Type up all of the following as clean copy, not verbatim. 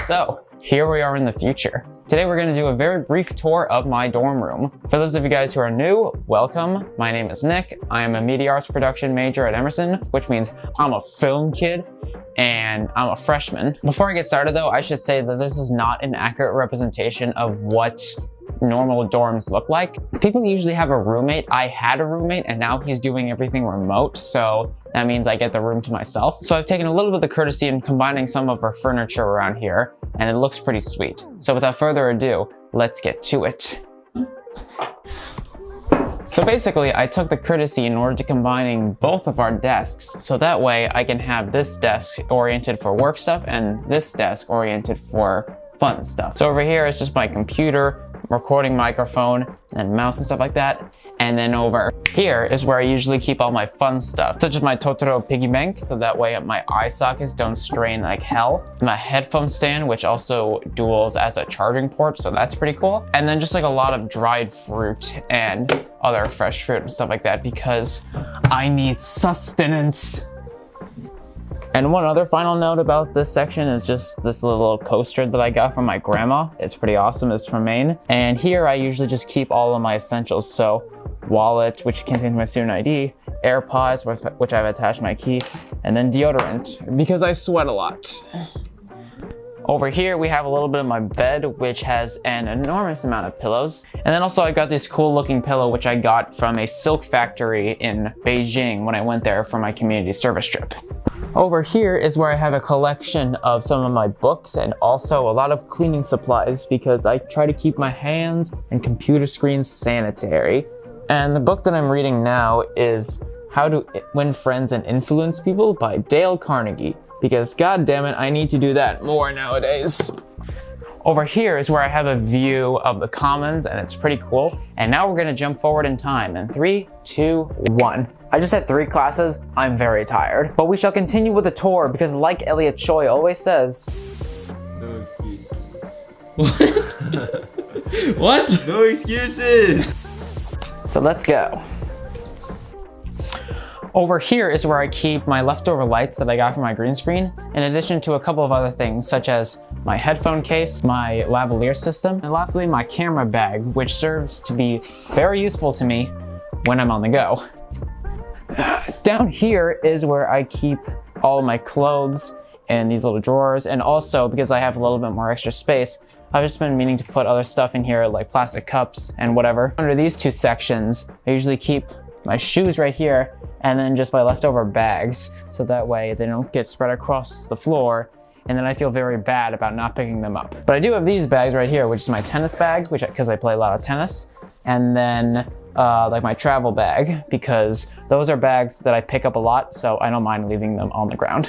So here we are in the future. Today we're going to do a very brief tour of my dorm room. For those of you guys who are new, welcome. My name is Nick. I am a media arts production major at Emerson, which means I'm a film kid and I'm a freshman. Before I get started though, I should say that this is not an accurate representation of what normal dorms look like. People usually have a roommate. I had a roommate and now he's doing everything remote, so that means I get the room to myself. So I've taken a little bit of the courtesy in combining some of our furniture around here, and it looks pretty sweet. So without further ado, let's get to it. So basically, I took the courtesy in order to combining both of our desks, so that way I can have this desk oriented for work stuff and this desk oriented for fun stuff. So over here is just my computer, recording microphone, and mouse and stuff like that. And then over here is where I usually keep all my fun stuff, such as my Totoro piggy bank, so that way my eye sockets don't strain like hell. My headphone stand, which also duals as a charging port, so that's pretty cool. And then just like a lot of dried fruit and other fresh fruit and stuff like that, because I need sustenance. And one other final note about this section is just this little poster that I got from my grandma. It's pretty awesome, it's from Maine. And here I usually just keep all of my essentials. So wallet, which contains my student ID, AirPods, which I've attached my key, and then deodorant, because I sweat a lot. Over here, we have a little bit of my bed, which has an enormous amount of pillows. And then also I got this cool looking pillow, which I got from a silk factory in Beijing when I went there for my community service trip. Over here is where I have a collection of some of my books and also a lot of cleaning supplies, because I try to keep my hands and computer screens sanitary. And the book that I'm reading now is How to Win Friends and Influence People by Dale Carnegie, because god damn it, I need to do that more nowadays. Over here is where I have a view of the commons, and it's pretty cool. And now we're gonna jump forward in time in 3, 2, 1. I just had 3 classes, I'm very tired. But we shall continue with the tour, because like Elliot Choi always says, no excuses. What? No excuses! So let's go. Over here is where I keep my leftover lights that I got from my green screen, in addition to a couple of other things, such as my headphone case, my lavalier system, and lastly my camera bag, which serves to be very useful to me when I'm on the go. Down here is where I keep all my clothes in these little drawers, and also because I have a little bit more extra space, I've just been meaning to put other stuff in here like plastic cups and whatever. Under these 2 sections, I usually keep my shoes right here and then just my leftover bags, so that way they don't get spread across the floor and then I feel very bad about not picking them up. But I do have these bags right here, which is my tennis bag, because I play a lot of tennis, and then like my travel bag, because those are bags that I pick up a lot, so I don't mind leaving them on the ground.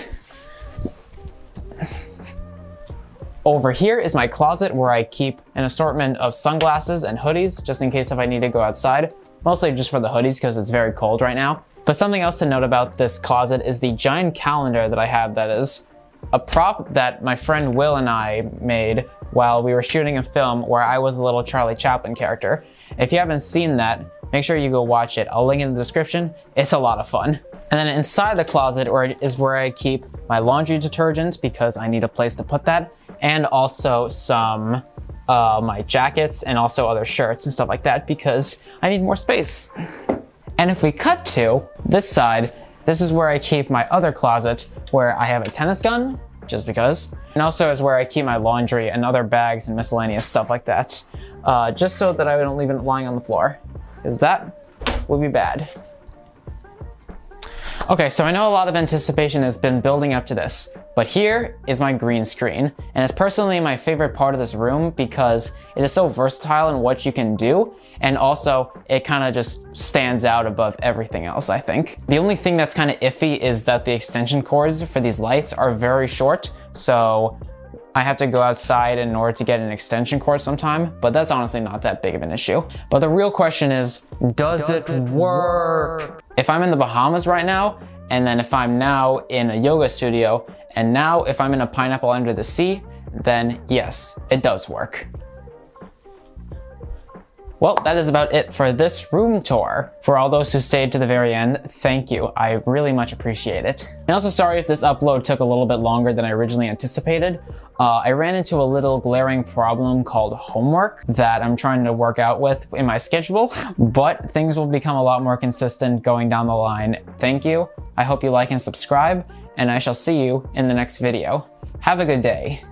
Over here is my closet, where I keep an assortment of sunglasses and hoodies, just in case if I need to go outside. Mostly just for the hoodies, because it's very cold right now. But something else to note about this closet is the giant calendar that I have, that is a prop that my friend Will and I made while we were shooting a film where I was a little Charlie Chaplin character. If you haven't seen that, make sure you go watch it. I'll link in the description. It's a lot of fun. And then inside the closet is where I keep my laundry detergent, because I need a place to put that, and also some my jackets and also other shirts and stuff like that, because I need more space. And if we cut to this side, this is where I keep my other closet, where I have a tennis gun, just because, and also is where I keep my laundry and other bags and miscellaneous stuff like that, just so that I don't leave it lying on the floor, because that would be bad. Okay, so I know a lot of anticipation has been building up to this, but here is my green screen, and it's personally my favorite part of this room because it is so versatile in what you can do, and also it kind of just stands out above everything else, I think. The only thing that's kind of iffy is that the extension cords for these lights are very short, so I have to go outside in order to get an extension cord sometime, but that's honestly not that big of an issue. But the real question is, does it work? If I'm in the Bahamas right now, and then if I'm now in a yoga studio, and now if I'm in a pineapple under the sea, then yes, it does work. Well, that is about it for this room tour. For all those who stayed to the very end, thank you. I really much appreciate it. And also sorry if this upload took a little bit longer than I originally anticipated. I ran into a little glaring problem called homework that I'm trying to work out with in my schedule, but things will become a lot more consistent going down the line. Thank you. I hope you like and subscribe, and I shall see you in the next video. Have a good day.